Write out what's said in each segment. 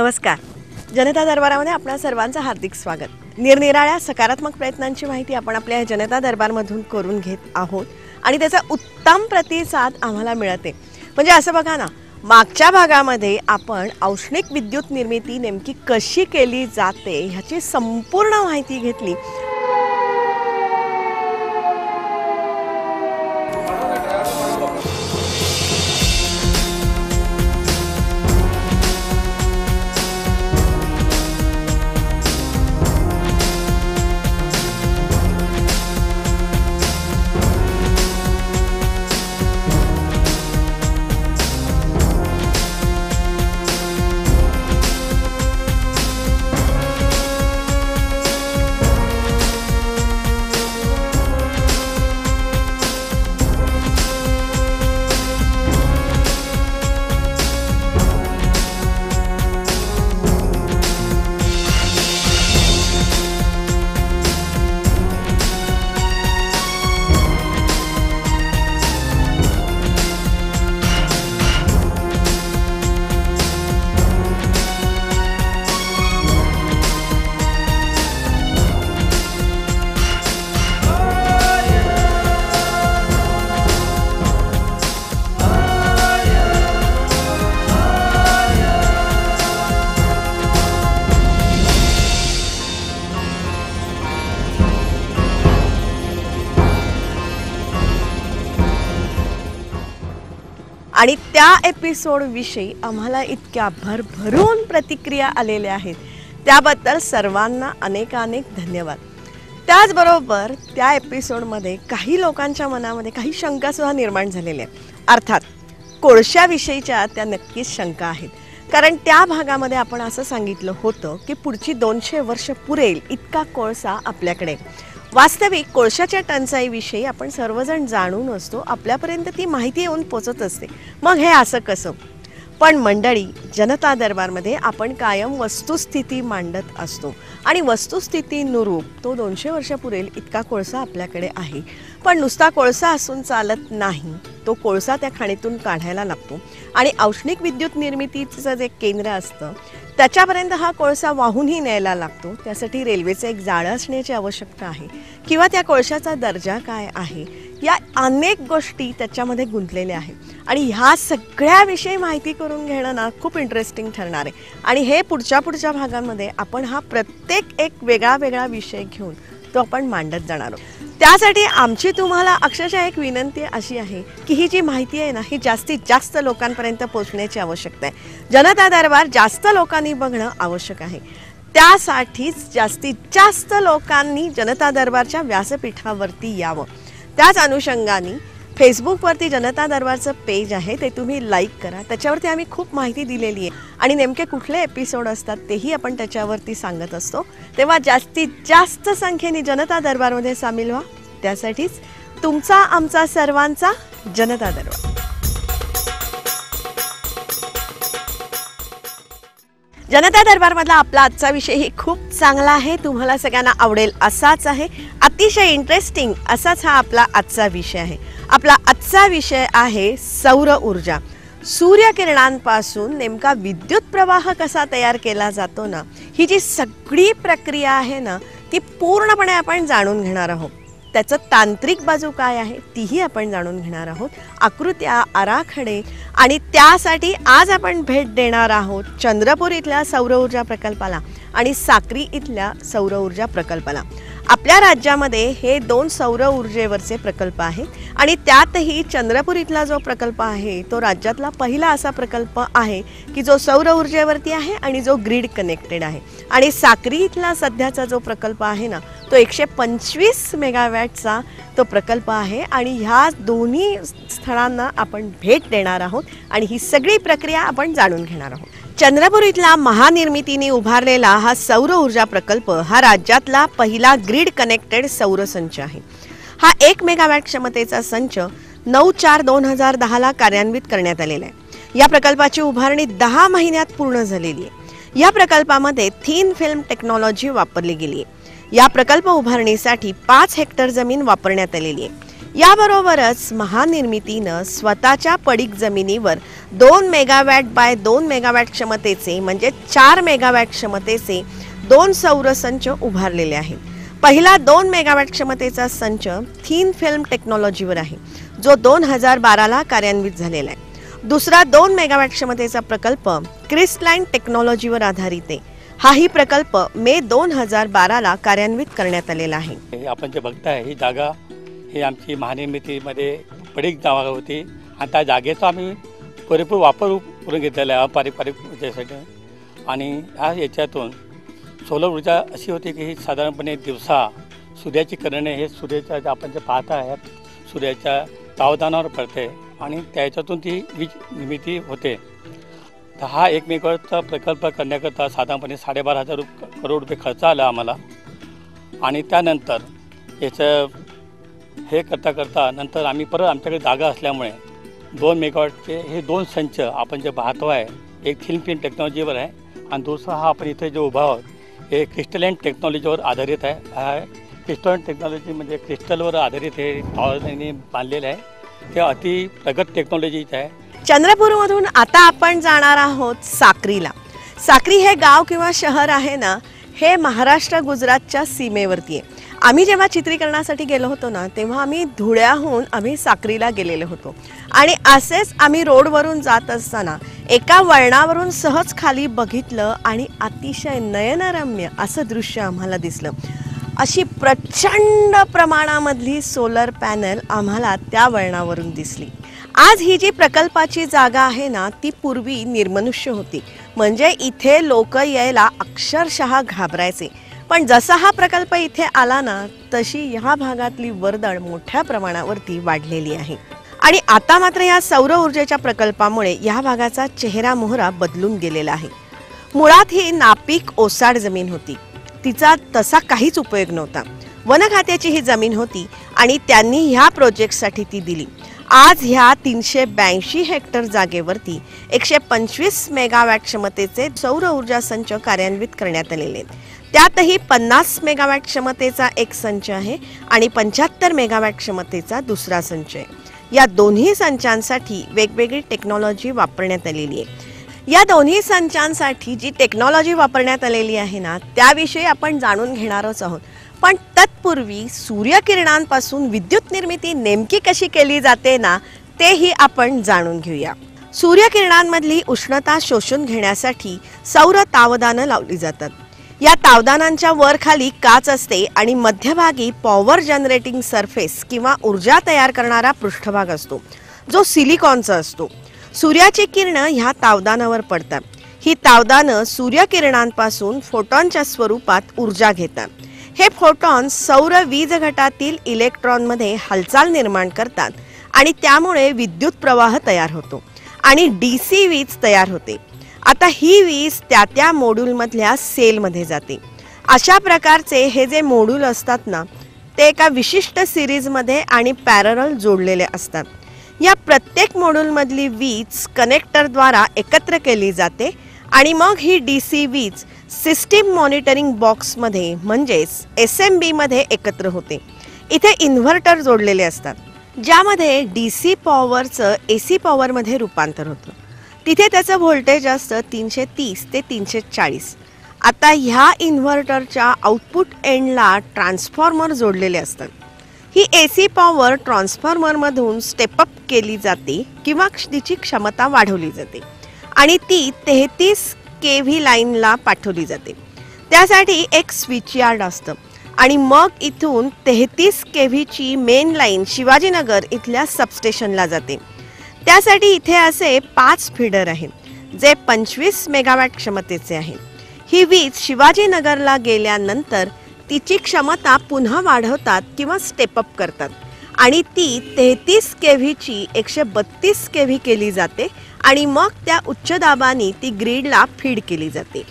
नमस्कार. जनता दरबारामध्ये आपणा सर्वांचं हार्दिक स्वागत. निरनिराळ्या सकारात्मक प्रयत्नांची माहिती आपण आपल्या जनता दरबारमधून करून घेत आहोत आणि त्याचा उत्तम प्रतिसाद आम्हाला मिळते. म्हणजे असं बघा ना, मागच्या भागामध्ये आपण औष्णिक विद्युत निर्मिती नेमकी कशी केली जाते ह्याची संपूर्ण माहिती घेतली. आणि त्या एपिसोड विषयी आम्हाला इतक्या भरभरून प्रतिक्रिया आलेल्या आहेत, त्याबद्दल सर्वांना अनेकानेक धन्यवाद. त्याचबरोबर त्या एपिसोडमध्ये काही लोकांच्या मनामध्ये काही शंका सुद्धा निर्माण झालेल्या आहेत. अर्थात कोळशाविषयीच्या त्या नक्कीच शंका आहेत, कारण त्या भागामध्ये आपण असं सांगितलं होतं की पुढची 200 वर्ष पुरेल इतका कोळसा आपल्याकडे. वास्तविक कोळशाच्या टंचाईविषयी आपण सर्वजण जाणून असतो, आपल्यापर्यंत ती माहिती येऊन पोचत असते. मग हे असं कसं? पण मंडळी, जनता दरबारमध्ये आपण कायम वस्तुस्थिती मांडत असतो आणि वस्तुस्थितीनुरूप तो 200 वर्ष पुरेल इतका कोळसा आपल्याकडे आहे. पण नुसता कोळसा असून चालत नाही, तो कोळसा त्या खाणीतून काढायला लागतो आणि औष्णिक विद्युत निर्मितीचं जे केंद्र असतं त्याच्यापर्यंत हा कोळसा वाहूनही न्यायला लागतो. त्यासाठी रेल्वेचं एक जाळं असण्याची आवश्यकता आहे किंवा त्या कोळशाचा दर्जा काय आहे, या अनेक गोष्टी त्याच्यामध्ये गुंतलेल्या आहेत. आणि ह्या सगळ्याविषयी माहिती करून घेणं ना खूप इंटरेस्टिंग ठरणार आहे. आणि हे पुढच्या भागांमध्ये आपण हा प्रत्येक एक वेगळा विषय घेऊन तो आपण मांडत जाणार आहोत. त्यासाठी आमची तुम्हाला अक्षरशः एक विनंती अशी आहे की ही जी माहिती आहे ना, ही जास्तीत जास्त लोकांपर्यंत पोहोचण्याची आवश्यकता आहे. जनता दरबार जास्त लोकांनी बघणं आवश्यक आहे. त्यासाठीच जास्तीत जास्त लोकांनी जनता दरबारच्या व्यासपीठावरती यावं. त्याच अनुषंगाने फेसबुकवरती जनता दरबारचं पेज आहे, ते तुम्ही लाईक करा. त्याच्यावरती आम्ही खूप माहिती दिलेली आहे आणि नेमके कुठले एपिसोड असतात तेही आपण त्याच्यावरती सांगत असतो. तेव्हा जास्तीत जास्त संख्येने जनता दरबारमध्ये सामील व्हा. त्यासाठीच तुमचा आमचा सर्वांचा जनता दरबार. जनता दरबारमधला आपला आजचा विषयही खूप चांगला आहे, तुम्हाला सगळ्यांना आवडेल असाच आहे, अतिशय इंटरेस्टिंग असाच हा आपला आजचा विषय आहे. आपला आजचा विषय आहे सौर ऊर्जा. सूर्यकिरणांपासून नेमका विद्युत प्रवाह कसा तयार केला जातो ना, ही जी सगळी प्रक्रिया आहे ना, ती पूर्णपणे आपण जाणून घेणार आहोत. त्याचं तांत्रिक बाजू काय आहे तीही आपण जाणून घेणार आहोत. आकृत्या, आराखडे, आणि त्यासाठी आज आपण भेट देणार आहोत चंद्रपूर इथल्या सौर ऊर्जा प्रकल्पाला आणि साक्री इथल्या सौर ऊर्जा प्रकल्पाला. आपल्या राज्यामध्ये हे 2 सौर ऊर्जेवरचे प्रकल्प आहेत आणि त्यातही चंद्रपूर इथला जो प्रकल्प आहे तो राज्यातला पहिला असा प्रकल्प आहे की जो सौर ऊर्जेवरती आहे आणि जो ग्रीड कनेक्टेड आहे. आणि साक्री इथला सध्याचा जो प्रकल्प आहे ना, तो 125 मेगावॅटचा तो प्रकल्प आहे आणि ह्या दोन्ही स्थळांना आपण भेट देणार आहोत आणि ही सगळी प्रक्रिया आपण जाणून घेणार आहोत. चंद्रपूर इथला महानिर्मितीने उभारलेला हा सौर ऊर्जा प्रकल्प हा राज्यातला पहिला ग्रीड कनेक्टेड सौर संच आहे. हा 1 मेगावॅट क्षमतेचा संच 9/4/2010 ला कार्यान्वित करण्यात आलेला आहे. या प्रकल्पाची उभारणी 10 महिन्यात पूर्ण झालेली आहे. या प्रकल्पामध्ये थिन फिल्म टेक्नॉलॉजी वापरली गेली आहे. या प्रकल्प उभारणीसाठी 5 हेक्टर जमीन वापरण्यात आलेली आहे. याबरोबरच महानिर्मितीनं स्वतःच्या पडीक जमिनीवर 2 मेगावॅट बाय 2 मेगावॅट क्षमतेचे म्हणजे 4 मेगावॅट क्षमतेचे 2 सौर संच उभारलेले आहेत. पहिला 2 मेगावॅट क्षमतेचा संच थिन फिल्म टेक्नॉलॉजीवर आहे, जो 2012ला कार्यान्वित झालेला आहे. दुसरा 2 मेगावॅट क्षमतेचा प्रकल्प क्रिस्टलाइन टेक्नॉलॉजीवर आधारित आहे. हाही प्रकल्प मे 2012ला कार्यान्वित करण्यात आलेला आहे. आपण जे बघताय ही जागा ही आमची महानिर्मितीमध्ये पडीक जागा होती आणि त्या जागेचा आम्ही पुरेपूर वापर करून घेतलेला आहे अपारंपरिक ऊर्जेसाठी. आणि ह्या याच्यातून सोलर ऊर्जा अशी होती की ही साधारणपणे दिवसा सूर्याची किरणे हे सूर्याच्या आपण जे पाहत आहात सूर्याच्या तावदानावर पडते आणि त्याच्यातून ती वीज निर्मिती होते. तर हा 1 मेगावॅटचा प्रकल्प करण्याकरता साधारणपणे 12,500 करोड रुपये खर्च आला आम्हाला. आणि त्यानंतर याचं हे करता नंतर आम्ही परत आमच्याकडे जागा असल्यामुळे 2 मेगावॅटचे हे 2 संच आपण जे पाहतो आहे, एक थिन फिल्म टेक्नॉलॉजीवर आहे आणि दुसरा हा आपण इथे जो उभा आहोत हे क्रिस्टलाइन टेक्नॉलॉजीवर आधारित आहे. हा क्रिस्टलाइन टेक्नॉलॉजी म्हणजे क्रिस्टलवर आधारित हे टॉवरने बांधलेलं आहे. ते अति प्रगत टेक्नॉलॉजीचं आहे. चंद्रपूरमधून आता आपण जाणार आहोत साक्रीला. साक्री हे गाव किंवा शहर आहे ना, हे महाराष्ट्र गुजरातच्या सीमेवरती आहे. आम्ही जेव्हा चित्रीकरणासाठी गेलो होतो ना, तेव्हा आम्ही धुळ्याहून साक्रीला गेलेलो होतो. आणि असेच आम्ही रोडवरून जात असताना एका वळणावरून सहज खाली बघितलं आणि अतिशय नयनरम्य असं दृश्य आम्हाला दिसलं. अशी प्रचंड प्रमाणामधली सोलर पॅनल आम्हाला त्या वळणावरून दिसली. आज ही जी प्रकल्पाची जागा आहे ना, ती पूर्वी निर्मनुष्य होती. म्हणजे इथे लोक यायला अक्षरशः घाबरायचे. पण जसा हा प्रकल्प इथे आला ना, तशी ह्या भागातली वर्दळ मोठ्या प्रमाणावरती वाढलेली आहे. आणि आता मात्र या सौर ऊर्जेच्या प्रकल्पामुळे या भागाचा चेहरा मोहरा बदलून गेलेला आहे. मुळात ही नापीक ओसाड जमीन होती. तिचा तसा काहीच उपयोग नव्हता. वन खात्याची ही जमीन होती आणि त्यांनी ह्या प्रोजेक्टसाठी ती दिली. आज ह्या 382 हेक्टर जागेवरती 125 मेगावॅट क्षमतेचे सौर ऊर्जा संच कार्यान्वित करण्यात आलेले आहेत. त्यातही 50 मेगावॅट क्षमतेचा एक संच आहे आणि 75 मेगावॅट क्षमतेचा दुसरा संच आहे. या दोन्ही संचांसाठी वेगवेगळी टेक्नॉलॉजी वापरण्यात आलेली आहे. या दोन्ही संचांसाठी जी टेक्नॉलॉजी वापरण्यात आलेली आहे ना, त्याविषयी आपण जाणून घेणारच आहोत. पण तत्पूर्वी सूर्यकिरणांपासून विद्युत निर्मिती नेमकी कशी केली जाते ना, तेही आपण जाणून घेऊया. सूर्यकिरणांमधली उष्णता शोषून घेण्यासाठी सौर तावदानं लावली जातात. या तावदानांच्या वर खाली काच असते आणि मध्यभागी पॉवर जनरेटिंग सरफेस किंवा ऊर्जा तयार करणारा पृष्ठभाग असतो, जो सिलिकॉनचा असतो. सूर्याची किरणं ह्या तावदानावर पडतात. ही तावदानं सूर्यकिरणांपासून फोटॉनच्या स्वरूपात ऊर्जा घेतात. हे फोटॉन सौर वीज घटातील इलेक्ट्रॉनमध्ये हालचाल निर्माण करतात आणि त्यामुळे विद्युत प्रवाह तयार होतो आणि DC वीज तयार होते. आता ही वीज त्या मॉड्यूलमधल्या सेलमध्ये जाते. अशा प्रकारचे हे जे मॉड्यूल असतात ना, ते एका विशिष्ट सिरीजमध्ये आणि पॅरलल जोडलेले असतात. या प्रत्येक मॉड्यूलमधली वीज कनेक्टरद्वारा एकत्र केली जाते आणि मग ही DC वीज सिस्टीम मॉनिटरिंग बॉक्समध्ये म्हणजेच SMB मध्ये एकत्र होते. इथे इन्व्हर्टर जोडलेले असतात, ज्यामध्ये DC पॉवरचं AC पॉवरमध्ये रूपांतर होतं. तिथे त्याचं व्होल्टेज असतं 330 ते 340. आता ह्या इन्व्हर्टरच्या आउटपुट एंडला ट्रान्सफॉर्मर जोडलेले असतात. ही AC पॉवर ट्रान्सफॉर्मरमधून स्टेपअप केली जाते किंवा तिची क्षमता वाढवली जाते आणि ती 33 kV लाईनला पाठवली जाते. त्यासाठी एक स्विच यार्ड असतं आणि मग इथून 33 kVची मेन लाईन शिवाजीनगर इथल्या सबस्टेशनला जाते. त्यासाठी इथे असे 5 फीडर आहेत, जे 25 मेगावॅट क्षमतेचे आहेत. ही वीज शिवाजीनगरला गेल्यानंतर तिची क्षमता पुन्हा वाढवतात किंवा स्टेपअप करतात आणि ती 33 kVची 132 kV केली जाते आणि मग त्या उच्च दाबाने ती ग्रीडला फीड केली जाते.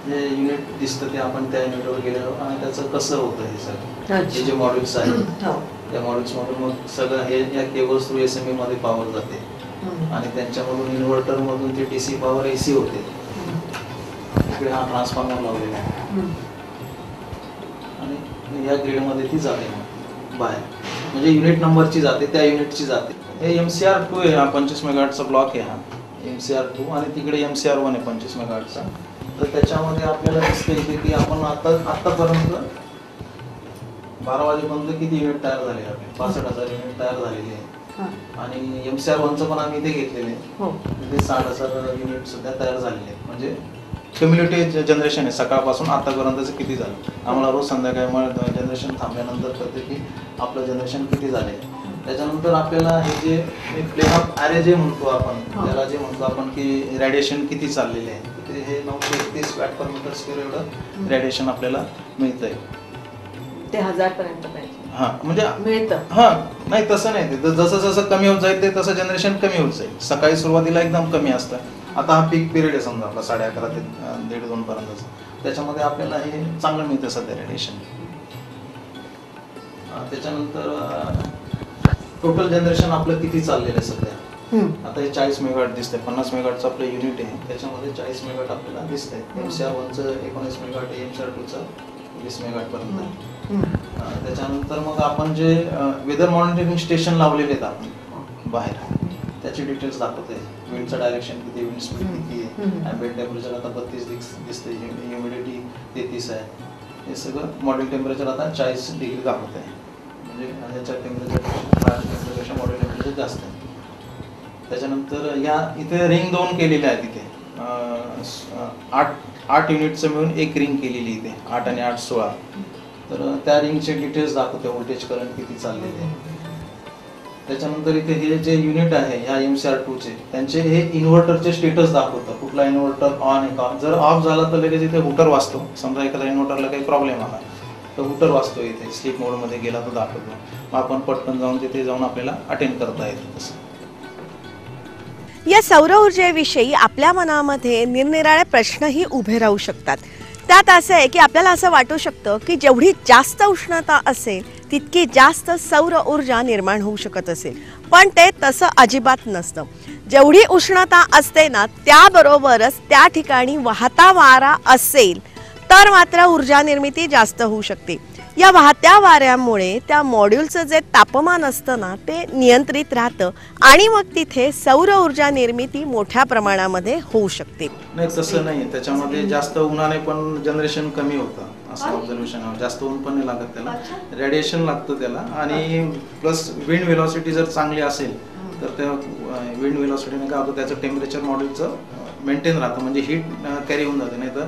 जे युनिट दिसतं ते आपण त्या युनिटवर गेलो आणि त्याचं कसं होतं हे सगळं हे जे मॉड्यूल्स आहेत त्या मॉड्यूल्समधून मग सगळं हे या केबल्स थ्रू SMB मध्ये पॉवर जाते आणि त्यांच्यामधून इन्व्हर्टरमधून ते DC पॉवर AC होते. इकडे हा ट्रान्सफॉर्मर लावलेला आहे आणि या ग्रीडमध्ये ती जाते बाहेर, म्हणजे युनिट नंबरची जाते, त्या युनिटची जाते. हे MCR2 आहे, हा 25 मेगाहर्टचा ब्लॉक आहे हा MCR2 आणि तिकडे MCR1 आहे 25 मेगाहर्टचा. तर त्याच्यामध्ये आपल्याला दिसते इथे की आपण आतापर्यंत 12 वाजेपर्यंत किती युनिट तयार झाले आपले 65,000 युनिट तयार झालेले आहे. आणि MCR1चं पण आम्ही इथे घेतलेले तिथे 60,000 युनिट सध्या तयार झालेले आहेत. म्हणजे क्युम्युलेटिव्ह जनरेशन आहे सकाळपासून आतापर्यंतचं किती झालं. आम्हाला रोज संध्याकाळी जनरेशन थांबल्यानंतर कळते की आपलं जनरेशन किती झाले. त्याच्यानंतर आपल्याला हे जे फ्लेम ॲरे जे म्हणतो आपण त्याला जे म्हणतो आपण की रेडिएशन किती चाललेले आहे ते हे 931 वॅट पर मीटर स्क्वेअर एवढं रेडिएशन आपल्याला मिळतंय. ते 1000 पर्यंत पाहिजे. हां म्हणजे मिळतं. हां नाही तसं नाही, ते जसं जसं कमी होत जाईल ते तसं जनरेशन कमी होत जाईल. सकाळी सुरुवातीला एकदम कमी असतं. आता हा पीक पिरियड आहे समजा आपला 11:30 ते 1:30-2 पर्यंतच. त्याच्यामध्ये आपल्याला हे चांगलं मिळतं सध्या रेडिएशन. त्याच्यानंतर टोटल जनरेशन आपलं किती चाललेलं आहे सध्या. आता हे 40 मेगाहर्ट दिसतंय. 50 मेगाहर्टचं आपलं युनिट आहे त्याच्यामध्ये 40 मेगाहर्ट आपल्याला दिसतंय. MCR1चं 19 मेगाहर्ट आहे, MCR2चं 20 मेगाहर्ट पर्यंत. त्याच्यानंतर मग आपण जे वेदर मॉनिटरिंग स्टेशन लावलेले आहेत आपण बाहेर त्याचे डिटेल्स दाखवते. विंडचं डायरेक्शन किती, विंड स्पीड किती आहे, ॲम्बिएंट टेम्परेचर आता 32 दिसते, ह्युमिडिटी 33 आहे. हे सगळं मॉडेल टेम्परेचर आता 40 डिग्री दाखवत आहे. म्हणजे ह्याच्या टेम्परेचरपेक्षा मॉडेल टेम्परेचर जास्त आहे. त्याच्यानंतर या इथे रिंग 2 केलेले आहेत. इथे 8 युनिटचं मिळून एक रिंग केलेली इथे 8 आणि 8 16. तर त्या रिंगचे डिटेल्स दाखवते, व्होल्टेज करंट किती चाललेले आहे. त्याच्यानंतर इथे हे जे युनिट आहे ह्या MCR2चे त्यांचे हे इन्व्हर्टरचे स्टेटस दाखवतं. कुठला इन्व्हर्टर ऑन आहे का, जर ऑफ झाला तर लगेच इथे हुटर वाजतो. समजा एखाद्या इन्व्हर्टरला काही प्रॉब्लेम आला तर हुटर वाजतो इथे, स्लीप मोडमध्ये गेला तर दाखवतो. मग आपण पटकन जाऊन तिथे जाऊन आपल्याला अटेंड करता येतं. तसं या सौर ऊर्जेविषयी आपल्या मनामध्ये निरनिराळे प्रश्नही उभे राहू शकतात. त्यात असं आहे की आपल्याला असं वाटू शकतं की जेवढी जास्त उष्णता असेल तितकी जास्त सौर ऊर्जा निर्माण होऊ शकत असेल, पण ते तसं अजिबात नसतं. जेवढी उष्णता असते ना त्याबरोबरच त्या ठिकाणी वाहता वारा असेल तर मात्र ऊर्जा निर्मिती जास्त होऊ शकते. या वाहत्या वाऱ्यामुळे त्या मॉड्यूलचं जे तापमान असतं ना ते नियंत्रित राहतं आणि मग तिथे सौर ऊर्जा निर्मिती मोठ्या प्रमाणामध्ये होऊ शकते. नाही तसं नाही, त्याच्यामध्ये जास्त उन्हाने पण जनरेशन कमी होतं असं ऑब्झर्वेशन आहे. जास्त ऊन पण नाही लागत त्याला, रेडिएशन लागतं त्याला. आणि प्लस विंड व्हेलॉसिटी जर चांगली असेल तर त्या विंड व्हेलॉसिटीने काय होतं त्याचं टेम्परेचर मॉड्यूलचं मेंटेन राहतं. म्हणजे हीट कॅरी होऊन जाते. नाही तर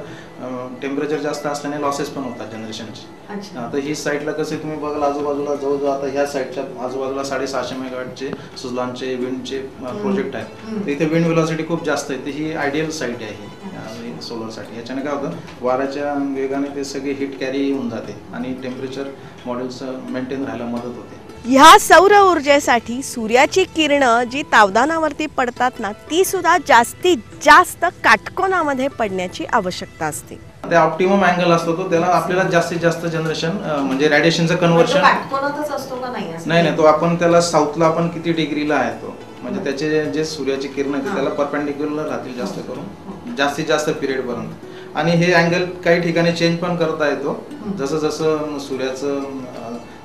टेम्परेचर जास्त असल्याने लॉसेस पण होतात जनरेशनचे. आता ही साईडला कसे तुम्ही बघाल आजूबाजूला जवळजवळ आता ह्या साईडच्या आजूबाजूला 650 मेगावॅटचे सुझलॉनचे विंडचे प्रोजेक्ट आहेत. तर इथे विंड व्हेलॉसिटी खूप जास्त आहे. तर ही आयडियल साईट आहे ही सोलरसाठी. याच्याने काय होतं वाऱ्याच्या वेगाने ते सगळे हीट कॅरी होऊन जाते आणि टेम्परेचर मॉड्यूलचं मेंटेन राहायला मदत होते. ह्या सौर ऊर्जेसाठी सूर्याची किरणं जी तावदानावरती पडतात ना ती सुद्धा जास्तीत जास्त काटकोनामध्ये पडण्याची आवश्यकता असते. ते ऑप्टिमम अँगल असतो तो, त्याला आपल्याला जास्तीत जास्त जनरेशन म्हणजे रेडिएशनचं कन्व्हर्शन काटकोनातच असतो का नाही. नाही तो आपण त्याला साऊथला आपण किती डिग्रीला आहे तो म्हणजे त्याचे जे सूर्याची किरण आहेत त्याला परपेंडिक्युलर राहतील जास्त करून जास्तीत जास्त पिरियड पर्यंत. आणि हे अँगल काही ठिकाणी चेंज पण करता येतो. जसं जसं सूर्याचं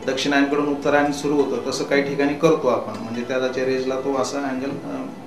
दक्षिणायनकडून उत्तरायण सुरू होतं तसं काही ठिकाणी करतो आपण. म्हणजे त्याच्या रेजला तो असा अँगल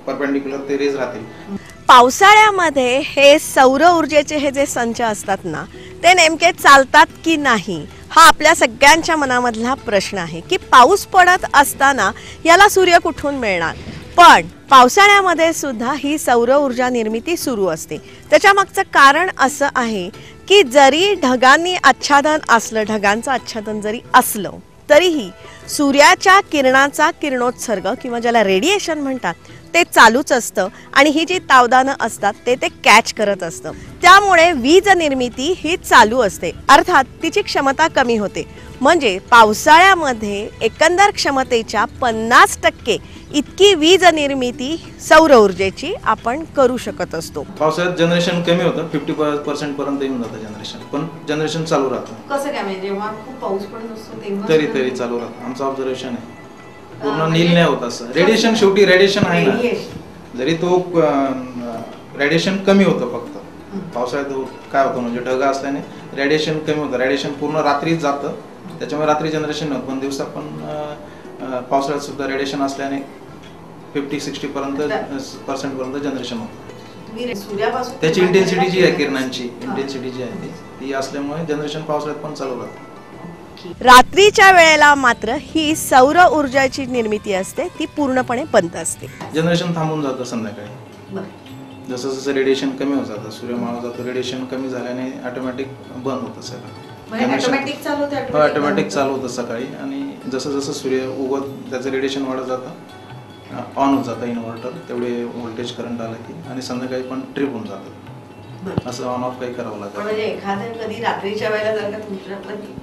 परपेंडिक्युलर ते रेज राहतील. पावसाळ्यामध्ये हे सौर ऊर्जेचे हे जे संच असतात ना ते नेमके चालतात की नाही हा आपल्या सगळ्यांच्या मनामधला प्रश्न आहे की पाऊस पडत असताना याला सूर्य कुठून मिळणार. पण पावसाळ्यामध्ये सुद्धा ही सौर ऊर्जा निर्मिती सुरू असते. त्याच्या मागचं कारण असं आहे की जरी ढगांनी आच्छादन असलं, ढगांचं आच्छादन जरी असलं तरीही सूर्याच्या किरणाचा किरणोत्सर्ग किंवा ज्याला रेडिएशन म्हणतात ते चालूच असतं आणि ही जी तावदानं असतात ते कॅच करत असतं. त्यामुळे वीज निर्मिती ही चालू असते, अर्थात तिची क्षमता कमी होते. म्हणजे पावसाळ्यामध्ये एकंदर क्षमतेच्या 50% इतकी वीज निर्मिती सौर ऊर्जेची आपण करू शकत असतो. पावसाळ्यात जनरेशन कमी होतं, 50% पर्यंत येऊन जातं जनरेशन, पण जनरेशन चालू राहतं. कसं काय म्हणजे जेव्हा खूप पाऊस पडत असतो तेव्हा तरी चालू राहतं. आमचं ऑब्झर्वेशन आहे. पूर्ण नील नाही होत असं. रेडिएशन शेवटी रेडिएशन आहे ना, जरी तो रेडिएशन कमी होतं फक्त पावसाळ्यात काय होतं म्हणजे ढग असल्याने रेडिएशन कमी होतं. रेडिएशन पूर्ण रात्रीच जातं त्याच्यामुळे रात्री जनरेशन होतं. पण दिवसा पण पावसाळ्यात सुद्धा रेडिएशन असल्याने 50-60% जनरेशन होतं. सूर्यापासून त्याची इंटेन्सिटी जी आहे किरणांची इंटेन्सिटी जी आहे ती असल्यामुळे जनरेशन पावसाळ्यात पण चालू राहतं. रात्रीच्या वेळेला मात्र ही सौर ऊर्जाची निर्मिती असते, ती पूर्णपणे बंद असते. जनरेशन थांबून जातं संध्याकाळी. जसं जसं रेडिएशन कमी होत जातं, सूर्य मावळ जातो, रेडिएशन कमी झाल्याने ऑटोमॅटिक बंद होतं सगळं. ऑटोमॅटिक चालू होतं सकाळी आणि जसं जसं सूर्य उगवत त्याचं रेडिएशन वाढत जातं, ऑन होत जातं इन्व्हर्टर, तेवढे व्होल्टेज करंट आलं की, आणि संध्याकाळी पण ट्रिप होऊन जातं. असं ऑन ऑफ काही करावं लागतं. म्हणजे एखाद्या कधी रात्रीच्या वेळेला जर का तुमच्या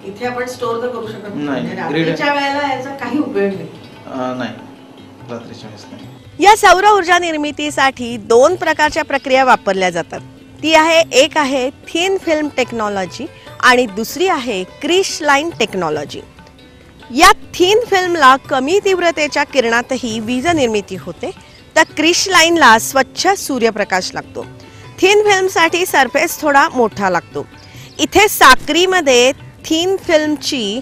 इथे आपण स्टोअर तर करू शकत नाही, रात्रीच्या वेळेला याचा काही उपयोग नाही, रात्रीच्या वेळेस नाही. या सौर ऊर्जा निर्मितीसाठी 2 प्रकारच्या प्रक्रिया वापरल्या जातात. ती आहे, एक आहे थिन फिल्म टेक्नॉलॉजी आणि दुसरी आहे क्रिस्टलाइन टेक्नॉलॉजी. या थिन फिल्मला कमी तीव्रतेच्या किरणातही वीज निर्मिती होते, तर क्रिस्टलाइनला स्वच्छ सूर्यप्रकाश लागतो. थिन फिल्मसाठी सरफेस थोडा मोठा लागतो. इथे साक्रीमध्ये थिन फिल्मची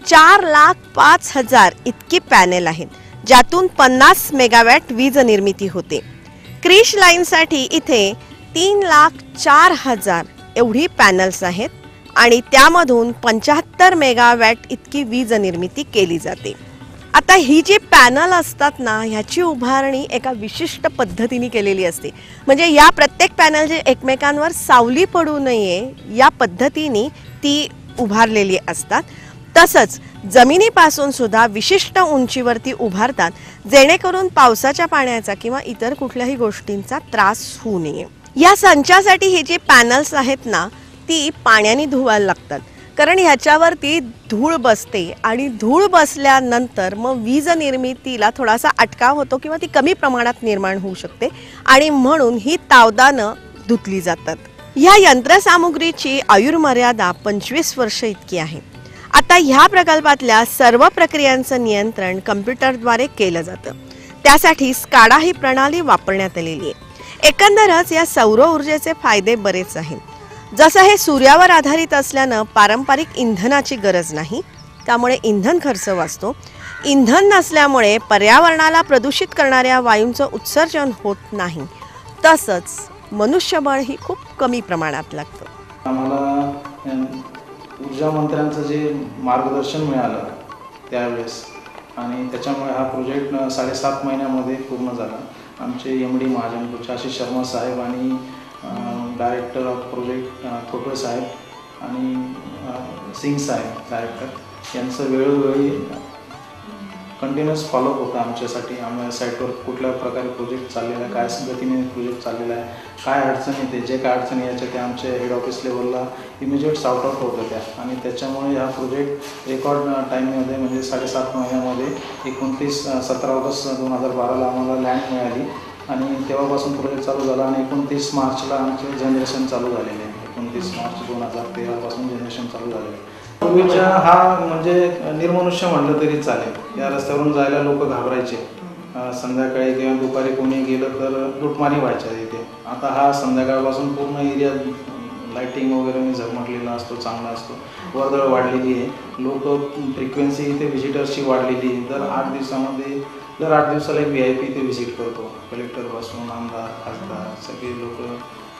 4,05,000 इतकी पॅनेल आहेत, ज्यातून 50 मेगावॅट वीज निर्मिती होते. क्रिस्टलाइनसाठी इथे 3,04,000 एवढी पॅनल्स आहेत आणि त्यामधून 75 मेगावॅट इतकी वीज निर्मिती केली जाते. आता ही जी पॅनल असतात ना, ह्याची उभारणी एका विशिष्ट पद्धतीने केलेली असते. म्हणजे या प्रत्येक पॅनल जे एकमेकांवर सावली पडू नये या पद्धतीने ती उभारलेली असतात. तसंच जमिनीपासून सुद्धा विशिष्ट उंचीवरती उभारतात, जेणेकरून पावसाच्या पाण्याचा किंवा इतर कुठल्याही गोष्टींचा त्रास होऊ नये. या संचासाठी हे जे पॅनल्स आहेत ना, ती पाण्याने धुवायला लागतात, कारण ह्याच्यावरती धूळ बसते आणि धूळ बसल्यानंतर मग वीज निर्मितीला थोडासा अटकाव होतो किंवा ती कमी प्रमाणात निर्माण होऊ शकते आणि म्हणून ही तावदानं धुतली जातात. ह्या यंत्रसामुग्रीची आयुर्मर्यादा 25 वर्ष इतकी आहे. आता ह्या प्रकल्पातल्या सर्व प्रक्रियांचं नियंत्रण कम्प्युटरद्वारे केलं जातं. त्यासाठी स्काडा ही प्रणाली वापरण्यात आलेली आहे. एकंदरच या सौर ऊर्जेचे फायदे बरेच आहेत. जसं हे सूर्यावर आधारित असल्यानं पारंपरिक इंधनाची गरज नाही, त्यामुळे इंधन खर्च वाचतो. इंधन नसल्यामुळे पर्यावरणाला प्रदूषित करणाऱ्या वायूंचं उत्सर्जन होत नाही. तसंच मनुष्यबळ ही खूप कमी प्रमाणात लागतं. आम्हाला ऊर्जा मंत्र्यांचं जे मार्गदर्शन मिळालं त्यावेळेस आणि त्याच्यामुळे हा प्रोजेक्ट 7.5 महिन्यामध्ये पूर्ण झाला. आमचे MD महाजनपूरचे आशिष शर्मा साहेब आणि डायरेक्टर ऑफ प्रोजेक्ट थोटवे साहेब आणि सिंग साहेब डायरेक्टर यांचं वेळोवेळी कंटिन्युअस फॉलोअप होता आमच्यासाठी. आम्हाला साईटवर कुठल्या प्रकारे प्रोजेक्ट चाललेला आहे, काय गतीने प्रोजेक्ट चाललेला आहे, काय अडचणी येते, जे काय अडचणी याच्या त्या आमच्या हेड ऑफिस लेवलला इमिजिएट सॉर्ट आउट होत होत्या आणि त्याच्यामुळे हा प्रोजेक्ट रेकॉर्ड टाईममध्ये म्हणजे 7.5 महिन्यामध्ये 17 ऑगस्ट 2012ला आम्हाला लँड मिळाली आणि तेव्हापासून प्रोजेक्ट चालू झाला आणि 29 मार्चला आमचं जनरेशन चालू झालेलं आहे. 29 मार्च 2013पासून जनरेशन चालू झालेलं आहे. पूर्वीच्या हा म्हणजे निर्मनुष्य म्हटलं तरी चालेल. या रस्त्यावरून जायला लोक घाबरायचे. संध्याकाळी किंवा दुपारी कोणी गेलं तर लुटमारी व्हायच्या इथे. आता हा संध्याकाळपासून पूर्ण एरिया लाईटिंग वगैरे झगमटलेला असतो, चांगला असतो. वर्दळ वाढलेली आहे, लोक फ्रिक्वेन्सी इथे व्हिजिटर्सची वाढलेली आहे. दर 8 दिवसाला एक VIP इथे व्हिजिट करतो. कलेक्टरपासून आमदार, खासदार सगळे लोक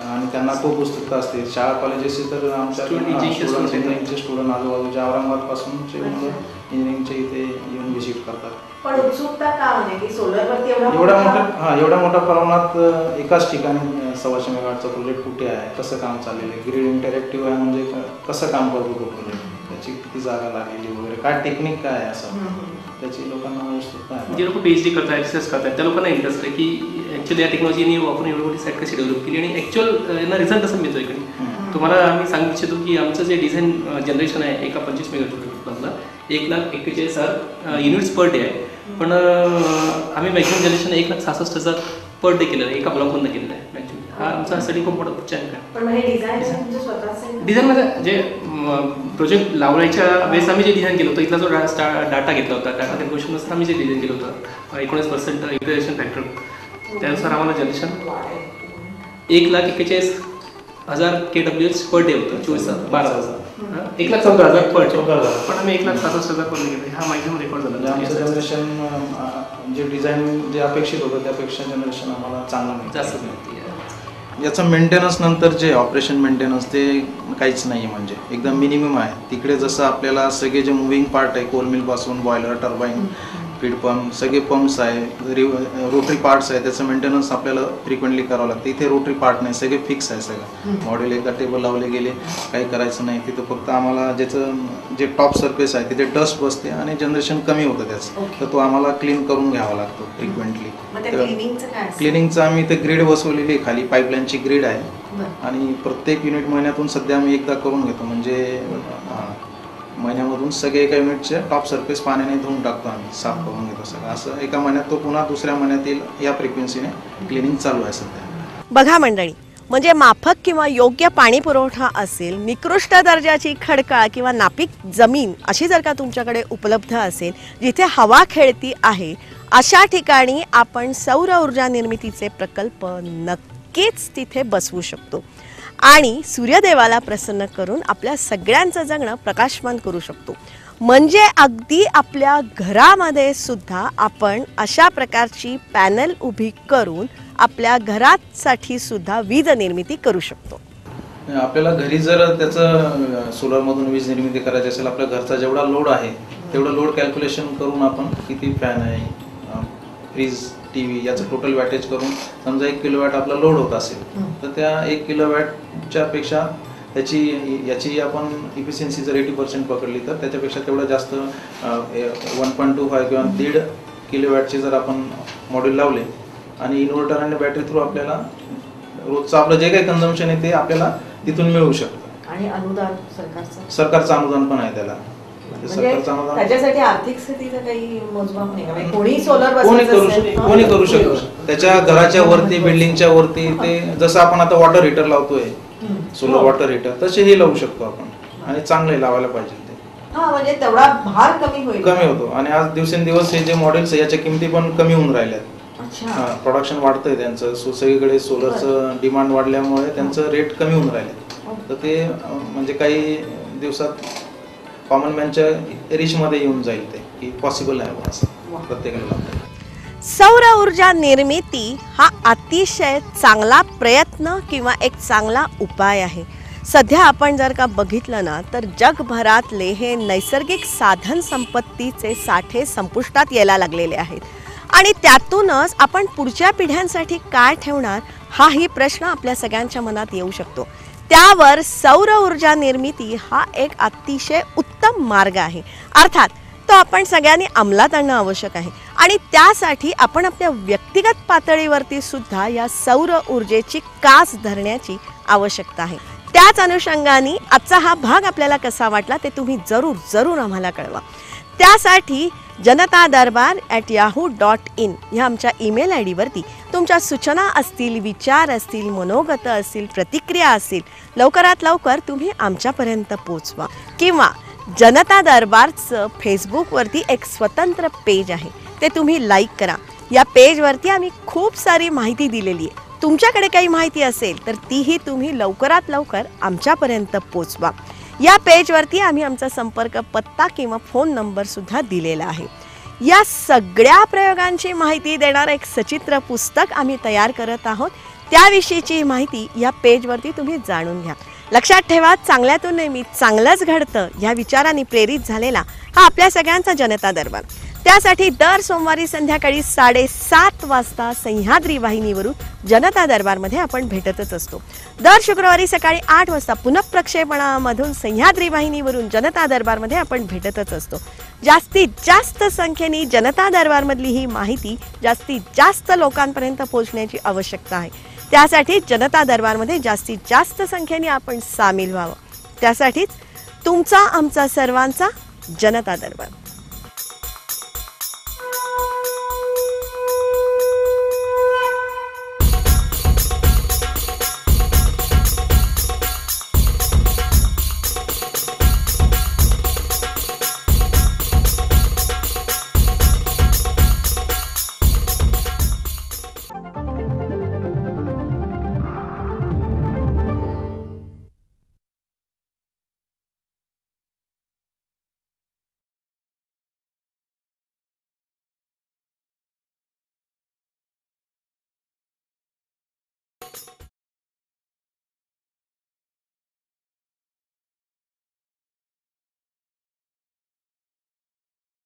आणि त्यांना खूप उत्सुकता असते. शाळा कॉलेजेसचे तर आमच्या इंजिनिअरिंगचे स्टुडंट आजूबाजूच्या औरंगाबादपासूनचे मुलं इंजिनिअरिंगचे इथे येऊन व्हिजिट करतात. पण उत्सुकता का म्हणजे की सोलरवरती एवढ्या मोठ्या प्रमाणात एकाच ठिकाणी 125 मेगावॅटचा प्रोजेक्ट कुठे आहे, कसं काम चाललेलं आहे, ग्रीड इंटरॅक्टिव्ह आहे म्हणजे कसं काम करतो तो प्रोजेक्ट, त्याची किती जागा लागलेली वगैरे, काय टेक्निक काय आहे असं त्याची लोकांना उत्सुकता आहे. जे लोक PhD करतात, रिसर्च करतात त्या लोकांना इंटरेस्ट आहे की ॲक्च्युअली या टेक्नॉलॉजीने वापरून एवढी मोठी साईट कशी डेव्हलप केली आणि ॲक्च्युअल यांना रिझल्ट कसं मिळतो इकडे. तुम्हाला आम्ही सांगू इच्छितो की आमचं जे डिझाईन जनरेशन आहे एका 25 मेगावॅटमधलं 1,41,000 युनिट्स पर डे आहे. पण आम्ही मॅक्झिमम जनरेशन 1,66,000 पर डे केलेलं आहे, एका ब्लॉकमधनं केलेलं आहे. ॲक्च्युली हा आमच्यासाठी खूप मोठा चॅनल आहे. डिझाईनमध्ये जे प्रोजेक्ट लावण्याच्या वेळेस आम्ही जे डिझाईन केलं होतं, इथला जो डाटा घेतला होता, डाटा कॅल्क्युलेशननुसार आम्ही जे डिझाईन केलं होतं 19% युटिलायझेशन फॅक्टर, त्यानुसार आम्हाला जनरेशन 1,41,000 kWh पर डे होतं 24 तास 12 तास. 1,14,000 पण 14,000. पण आम्ही 1,67,000 पर्यंत गेलो. हा मॅक्झिमम रेकॉर्ड म्हणजे झाला. आमचं जनरेशन जे डिझाईन जे अपेक्षित होतं त्यापेक्षा जनरेशन आम्हाला चांगलं मिळतं. जास्त मिळते. याचं मेंटेनन्स नंतर जे ऑपरेशन मेंटेनन्स ते काहीच नाही आहे, म्हणजे एकदम मिनिमम आहे. तिकडे जसं आपल्याला सगळे जे मुव्हिंग पार्ट आहे, कोल मिलपासून बॉयलर, टर्बाईन, फीड पंप, सगळे पंप्स आहे, रोटरी पार्ट्स आहे, त्याचं मेंटेनन्स आपल्याला फ्रिक्वेंटली करावं लागतं. इथे रोटरी पार्ट नाही, सगळे फिक्स आहे. सगळं मॉड्यूल एकदा टेबल लावले गेले, काही करायचं नाही. तिथं फक्त आम्हाला ज्याचं जे टॉप सरफेस आहे तिथे डस्ट बसते आणि जनरेशन कमी होतं त्याचं, तर तो आम्हाला क्लीन करून घ्यावा लागतो फ्रिक्वेंटली. क्लिनिंगचं आम्ही इथे ग्रीड बसवलेली आहे, खाली पाईपलाईनची ग्रीड आहे आणि प्रत्येक युनिट महिन्यातून सध्या आम्ही एकदा करून घेतो. म्हणजे महिन्यामधून सगळे एका युनिटचे टॉप सरफेस पाण्याने धुवून टाकतो, आम्ही साफ करून घेतो सगळं. असं एका महिन्यात तो पुन्हा दुसऱ्या महिन्यातील या फ्रिक्वेन्सीने क्लिनिंग चालू आहे सध्या. बघा मंडळी, म्हणजे माफक किंवा योग्य पाणी पुरवठा असेल, निकृष्ट दर्जाची खडकाळ किंवा नापीक जमीन अशी जर का तुमच्याकडे उपलब्ध असेल, जिथे हवा खेळती आहे, अशा ठिकाणी आपण सौर ऊर्जा निर्मितीचे प्रकल्प नक्कीच तिथे बसवू शकतो आणि सूर्यदेवाला प्रसन्न करून आपल्या सगळ्यांचं जगणं प्रकाशमान करू शकतो. म्हणजे अगदी आपल्या घरामध्ये सुद्धा आपण अशा प्रकारची पॅनल उभी करून आपल्या घरासाठी सुद्धा वीज निर्मिती करू शकतो. आपल्याला घरी जर त्याचं सोलरमधून वीज निर्मिती करायची असेल, आपल्या घरचा जेवढा लोड आहे तेवढं लोड कॅल्क्युलेशन करून आपण किती फॅन आहे, फ्रीज, TV याचं टोटल वॅटेज करून समजा 1 किलोवॅट आपला लोड होत असेल, तर त्या 1 किलोवॅटच्या पेक्षा याची आपण इफिशियन्सी जर 80% पकडली तर त्याच्यापेक्षा तेवढं जास्त 1.25 किंवा 1.5 किलोवॅटचे जर आपण मॉड्यूल लावले आणि इन्व्हर्टर आणि बॅटरी थ्रू आपल्याला रोजचं आपलं जे काही कन्झम्पशन आहे ते आपल्याला तिथून मिळू शकतं. आणि अनुदान सरकारचं अनुदान पण आहे त्याला. त्याच्यासाठी आर्थिक स्थितीचा काही मोजमाप नाही, कोणी करू शकतो. त्याच्या घराच्या वरती, बिल्डिंगच्या वरती, ते जसं आपण आता वॉटर हीटर लावतोय, सोलर वॉटर हीटर, तसे हे लावू शकतो आपण आणि चांगले लावायला पाहिजे ते. म्हणजे तेवढा भार कमी होतो. आणि आज दिवसेंदिवस हे जे मॉडेल्स आहे याच्या किमती पण कमी होऊन राहिल्यात. प्रोडक्शन वाढतंय त्यांचं, सगळीकडे सोलरचं डिमांड वाढल्यामुळे त्यांचं रेट कमी होऊन राहिले. तर ते म्हणजे काही दिवसात कॉमन मॅनच्या रिचमध्ये येऊन जाईल ते, की पॉसिबल आहे असं प्रत्येकाला. सौर ऊर्जा निर्मिती हा अतिशय चांगला प्रयत्न किंवा एक चांगला उपाय आहे. सध्या आपण जर का बघितलं ना, तर जगभरातले हे नैसर्गिक साधन संपत्तीचे साठे संपुष्टात यायला लागलेले आहेत आणि त्यातूनच आपण पुढच्या पिढ्यांसाठी काय ठेवणार हाही प्रश्न आपल्या सगळ्यांच्या मनात येऊ शकतो. त्यावर सौर ऊर्जा निर्मिती हा एक अतिशय उत्तम मार्ग आहे. अर्थात तो आपण सगळ्यांनी अंमलात आणणं आवश्यक आहे आणि त्यासाठी आपण आपल्या व्यक्तिगत पातळीवरती सुद्धा या सौर ऊर्जेची कास धरण्याची आवश्यकता आहे. त्याच अनुषंगाने आजचा हा भाग आपल्याला कसा वाटला ते तुम्ही जरूर आम्हाला कळवा. त्यासाठी janatadarbар@yahoo.in ह्या आमच्या ईमेल ID वरती तुमच्या सूचना असतील, विचार असतील, मनोगत असतील, प्रतिक्रिया असतील, लवकरात लवकर तुम्ही आमच्यापर्यंत पोचवा. किंवा जनता दरबारचं फेसबुकवरती एक स्वतंत्र पेज आहे, ते तुम्ही लाईक करा. या पेजवरती आम्ही खूप सारी माहिती दिलेली आहे. तुमच्याकडे काही माहिती असेल तर तीही तुम्ही लवकरात लवकर आमच्यापर्यंत पोचवा. या पेजवरती आम्ही आमचा संपर्क पत्ता किंवा फोन नंबर सुद्धा दिलेला आहे. या सगळ्या प्रयोगांची माहिती देणारं एक सचित्र पुस्तक आम्ही तयार करत आहोत. त्याविषयीची माहिती या पेजवरती तुम्ही जाणून घ्या. लक्षात ठेवा, चांगल्यातून नेहमी चांगलंच घडतं या विचाराने प्रेरित झालेला हा आपल्या सगळ्यांचा जनता दरबार. त्यासाठी दर सोमवारी संध्याकाळी 7:30 वाजता सह्याद्री वाहिनीवरून जनता दरबारमध्ये आपण भेटतच असतो. दर शुक्रवारी सकाळी 8 वाजता पुनःप्रक्षेपणामधून सह्याद्री वाहिनीवरून जनता दरबारमध्ये आपण भेटतच असतो. जास्तीत जास्त संख्येने जनता दरबारमधली ही माहिती जास्तीत जास्त लोकांपर्यंत पोहोचण्याची आवश्यकता आहे. त्यासाठी जनता दरबारमध्ये जास्तीत जास्त संख्येने आपण सामील व्हावं. त्यासाठीच तुमचा आमचा सर्वांचा जनता दरबार.